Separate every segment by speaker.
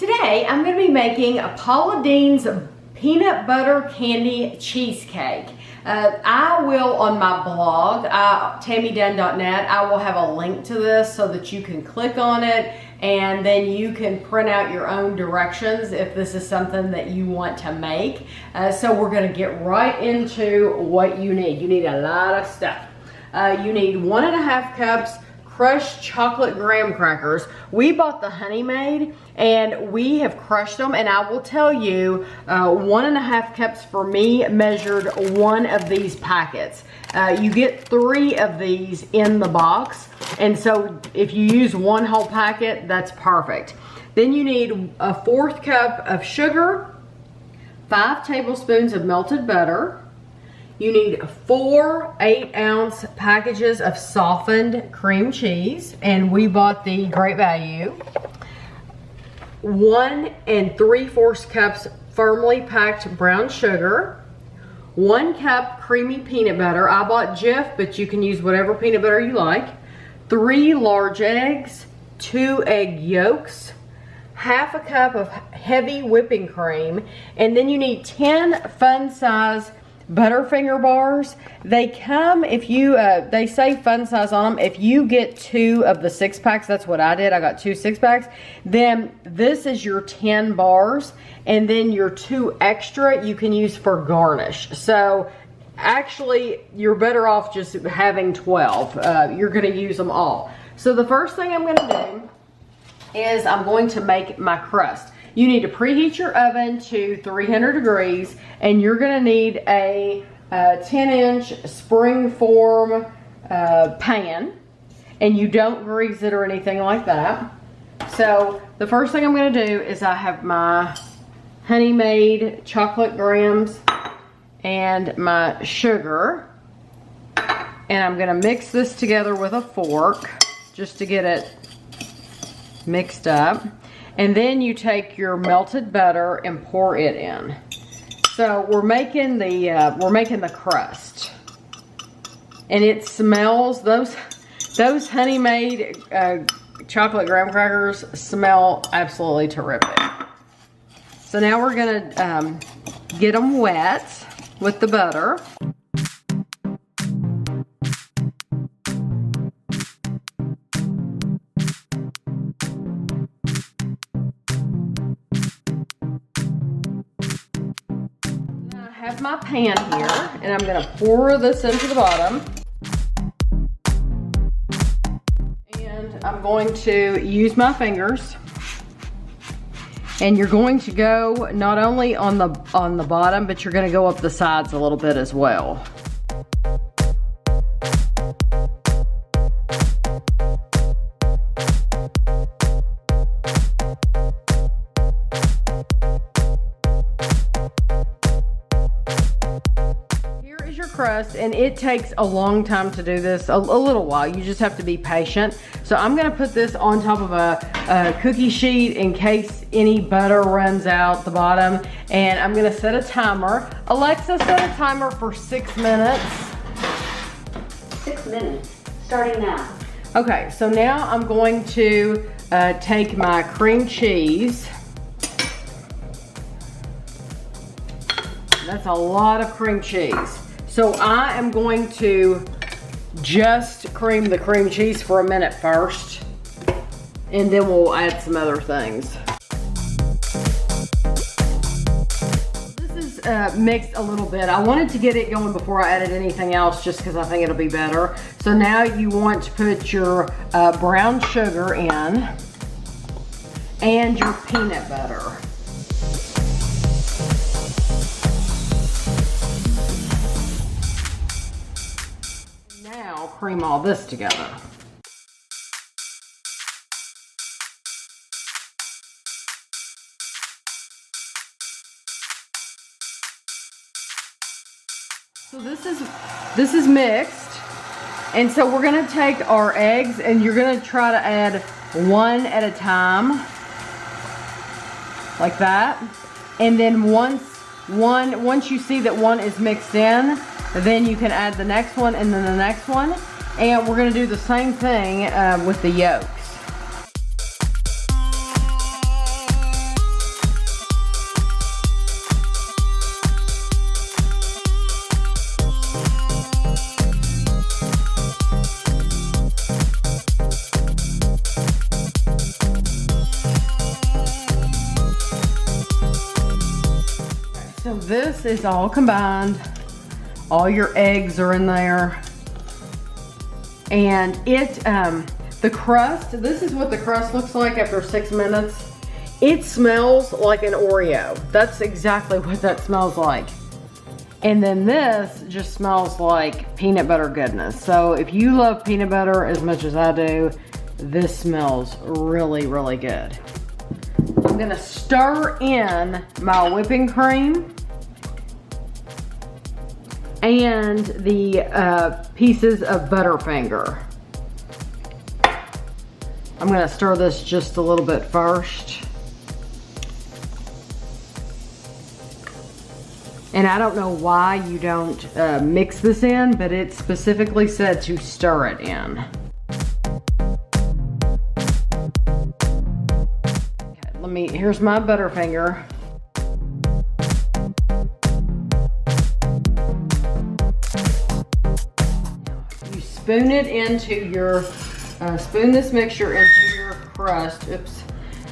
Speaker 1: Today I'm going to be making a Paula Deen's peanut butter candy cheesecake. I will, on my blog, tammydunn.net, I will have a link to this so that you can click on it and then you can print out your own directions if this is something that you want to make. So we're going to get right into what you need. You need a lot of stuff. You need 1.5 cups crushed chocolate graham crackers. We bought the Honey Made and we have crushed them, and I will tell you 1.5 cups for me measured one of these packets. You get 3 of these in the box, and so if you use one whole packet, that's perfect. Then you need a 1/4 cup of sugar, 5 tablespoons of melted butter. You need 4 8-ounce packages of softened cream cheese, and we bought the Great Value. 1 3/4 cups firmly packed brown sugar. 1 cup creamy peanut butter. I bought Jif, but you can use whatever peanut butter you like. 3 large eggs, 2 egg yolks, 1/2 cup of heavy whipping cream, and then you need 10 fun size Butterfinger bars. They come, if you they say fun size on them, if you get 2 of the 6-packs, that's what I did, I got 2 6-packs, then this is your 10 bars, and then your 2 extra you can use for garnish. So actually you're better off just having 12. You're going to use them all. So the first thing I'm going to do is I'm going to make my crust. You need to preheat your oven to 300 degrees, and you're going to need a 10-inch springform pan, and you don't grease it or anything like that. So the first thing I'm going to do is I have my Honey Made chocolate grams and my sugar, and I'm going to mix this together with a fork just to get it mixed up. And then you take your melted butter and pour it in. So we're making the crust, and it smells, those Honey Made chocolate graham crackers smell absolutely terrific. So now we're gonna get them wet with the butter. I have my pan here, and I'm going to pour this into the bottom, and I'm going to use my fingers, and you're going to go not only on the bottom, but you're going to go up the sides a little bit as well. Crust, and it takes a long time to do this, a little while. You just have to be patient. So I'm going to put this on top of a cookie sheet in case any butter runs out the bottom, and I'm going to set a timer. Alexa, set a timer for 6 minutes.
Speaker 2: 6 minutes, starting now.
Speaker 1: Okay, so now I'm going to take my cream cheese. That's a lot of cream cheese. So I am going to just cream the cream cheese for a minute first, and then we'll add some other things. This is mixed a little bit. I wanted to get it going before I added anything else just because I think it'll be better. So now you want to put your brown sugar in and your peanut butter. Cream all this together. So this is mixed, and so we're going to take our eggs, and you're going to try to add 1 at a time, like that. And then once you see that 1 is mixed in, then you can add the next one and then the next one. And we're going to do the same thing with the yolks. this is all combined. All your eggs are in there. And the crust, this is what the crust looks like after 6 minutes. It smells like an Oreo. That's exactly what that smells like. And then this just smells like peanut butter goodness. So if you love peanut butter as much as I do, this smells really, really good. I'm gonna stir in my whipping cream and the pieces of Butterfinger. I'm gonna stir this just a little bit first. And I don't know why you don't mix this in, but it specifically said to stir it in. Okay, here's my Butterfinger. You spoon it into your, spoon this mixture into your crust. Oops.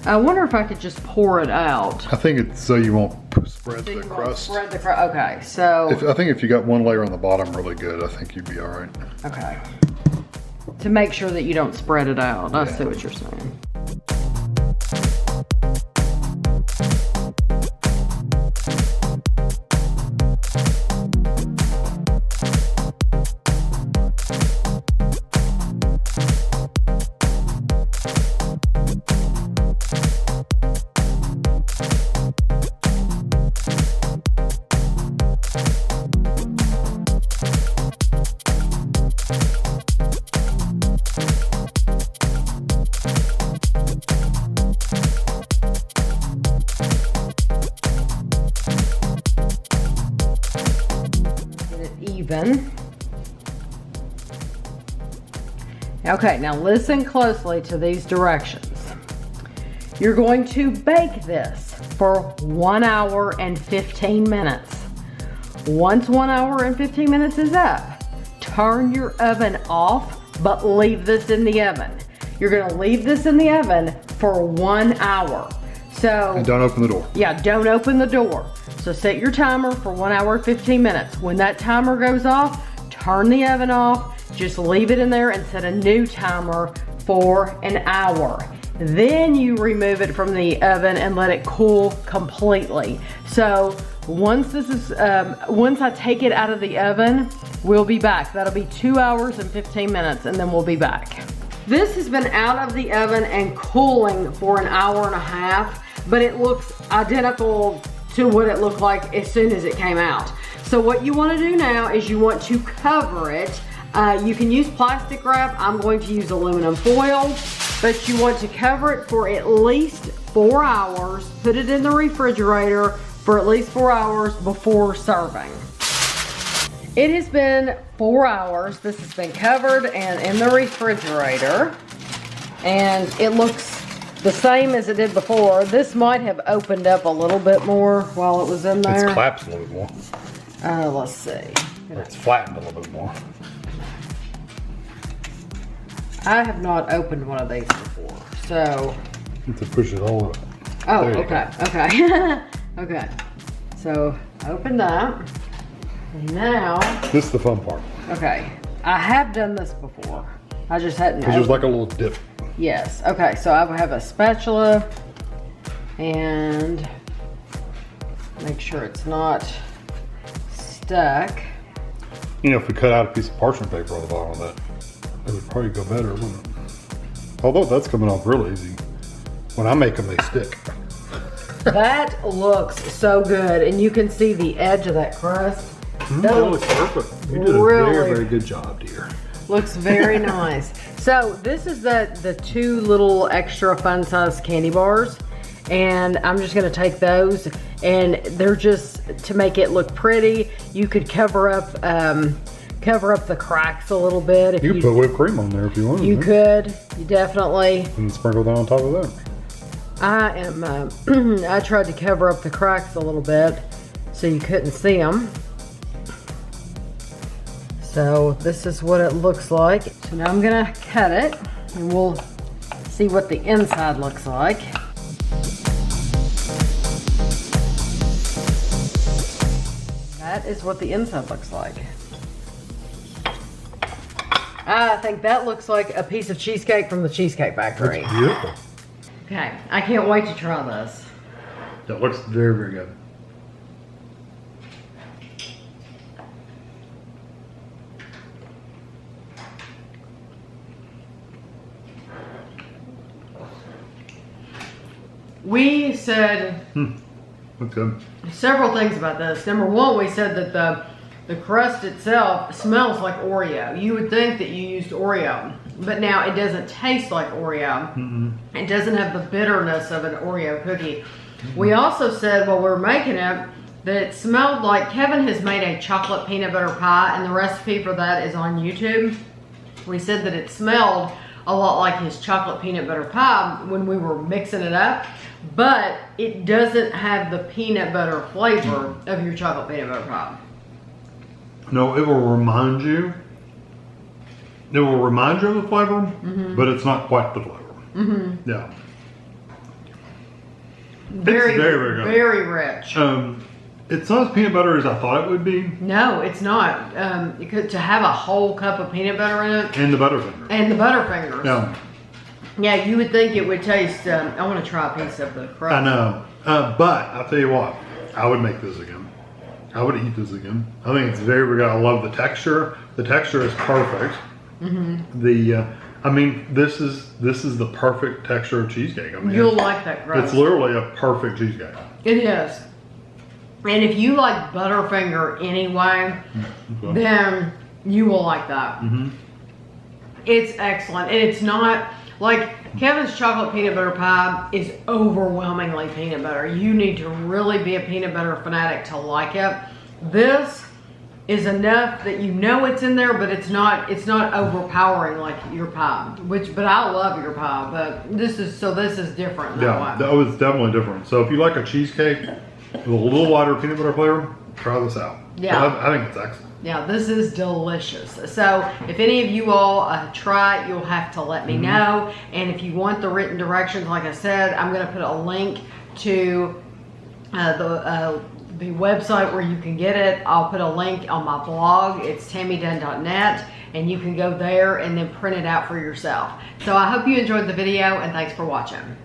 Speaker 1: I wonder if I could just pour it out.
Speaker 3: I think it's so you won't spread the crust.
Speaker 1: Spread the crust. Okay, so.
Speaker 3: I think if you got one layer on the bottom really good, I think you'd be all right.
Speaker 1: Okay. To make sure that you don't spread it out. I see what you're saying. Even. Okay, now listen closely to these directions. You're going to bake this for 1 hour and 15 minutes. Once 1 hour and 15 minutes is up, turn your oven off, but leave this in the oven. You're gonna leave this in the oven for 1 hour. So,
Speaker 3: and don't open the door.
Speaker 1: Yeah, don't open the door. So set your timer for 1 hour and 15 minutes. When that timer goes off, turn the oven off, just leave it in there and set a new timer for an hour. Then you remove it from the oven and let it cool completely. So once I take it out of the oven, we'll be back. That'll be 2 hours and 15 minutes and then we'll be back. This has been out of the oven and cooling for an hour and a half, but it looks identical to what it looked like as soon as it came out. So what you want to do now is you want to cover it. You can use plastic wrap. I'm going to use aluminum foil, but you want to cover it for at least 4 hours. Put it in the refrigerator for at least 4 hours before serving. It has been 4 hours. This has been covered and in the refrigerator, and it looks the same as it did before. This might have opened up a little bit more while it was in there.
Speaker 3: It's collapsed a little bit more.
Speaker 1: Let's see.
Speaker 3: It's flattened a little bit more.
Speaker 1: I have not opened one of these before, so.
Speaker 3: You have to push it all up.
Speaker 1: Oh, okay, okay. Okay. So, open that. And now.
Speaker 3: This is the fun part.
Speaker 1: Okay. I have done this before. I just hadn't.
Speaker 3: Because there's like a little dip.
Speaker 1: Yes. Okay, so I have a spatula and make sure it's not stuck.
Speaker 3: You know, if we cut out a piece of parchment paper on the bottom of that, it would probably go better, wouldn't it? Although that's coming off real easy. When I make them, they stick.
Speaker 1: That looks so good, and you can see the edge of that crust.
Speaker 3: That looks perfect. You did a very, very good job, dear.
Speaker 1: Looks very nice. So this is the 2 little extra fun size candy bars, and I'm just gonna take those, and they're just to make it look pretty. You could cover up the cracks a little bit. If
Speaker 3: you could put whipped cream on there if you want.
Speaker 1: You could. You definitely.
Speaker 3: And sprinkle that on top of that.
Speaker 1: I tried to cover up the cracks a little bit so you couldn't see them. So this is what it looks like. So now I'm gonna cut it and we'll see what the inside looks like. That is what the inside looks like. I think that looks like a piece of cheesecake from the Cheesecake Factory.
Speaker 3: It's beautiful.
Speaker 1: Okay, I can't wait to try this.
Speaker 3: That looks very, very good.
Speaker 1: We said
Speaker 3: That's good.
Speaker 1: several things about this. Number one, we said that the crust itself smells like Oreo. You would think that you used Oreo, but now it doesn't taste like Oreo. It doesn't have the bitterness of an Oreo cookie. We also said while we were making it that it smelled like Kevin has made a chocolate peanut butter pie, and the recipe for that is on YouTube. We said that it smelled a lot like his chocolate peanut butter pie when we were mixing it up, but it doesn't have the peanut butter flavor of your chocolate peanut butter pie.
Speaker 3: No, it will remind you. It will remind you of the flavor, but it's not quite the flavor. Yeah.
Speaker 1: Very,
Speaker 3: it's very, very good.
Speaker 1: Very rich.
Speaker 3: It's not as peanut butter as I thought it would be.
Speaker 1: No, it's not. Because to have a whole cup of peanut butter in it.
Speaker 3: And the Butterfinger.
Speaker 1: And the Butterfingers.
Speaker 3: Yeah.
Speaker 1: Yeah, you would think it would taste, I want to try a piece of the crust.
Speaker 3: I know. But I'll tell you what, I would make this again. I would eat this again. I think it's very, very good. I love the texture. The texture is perfect. I mean, this is the perfect texture of cheesecake. I mean,
Speaker 1: You'll like that crust.
Speaker 3: It's literally a perfect cheesecake.
Speaker 1: It is. And if you like Butterfinger anyway, then you will like that. It's excellent. And it's not, like Kevin's chocolate peanut butter pie is overwhelmingly peanut butter. You need to really be a peanut butter fanatic to like it. This is enough that you know it's in there, but it's not overpowering like your pie. But I love your pie, but this is different.
Speaker 3: Yeah, that was definitely different. So if you like a cheesecake with a little lighter peanut butter flavor, try this out.
Speaker 1: Yeah.
Speaker 3: I think it's excellent.
Speaker 1: Yeah, this is delicious. So if any of you all try it, you'll have to let me know. And if you want the written directions, like I said, I'm going to put a link to the website where you can get it. I'll put a link on my blog. It's tammydunn.net, and you can go there and then print it out for yourself. So I hope you enjoyed the video, and thanks for watching.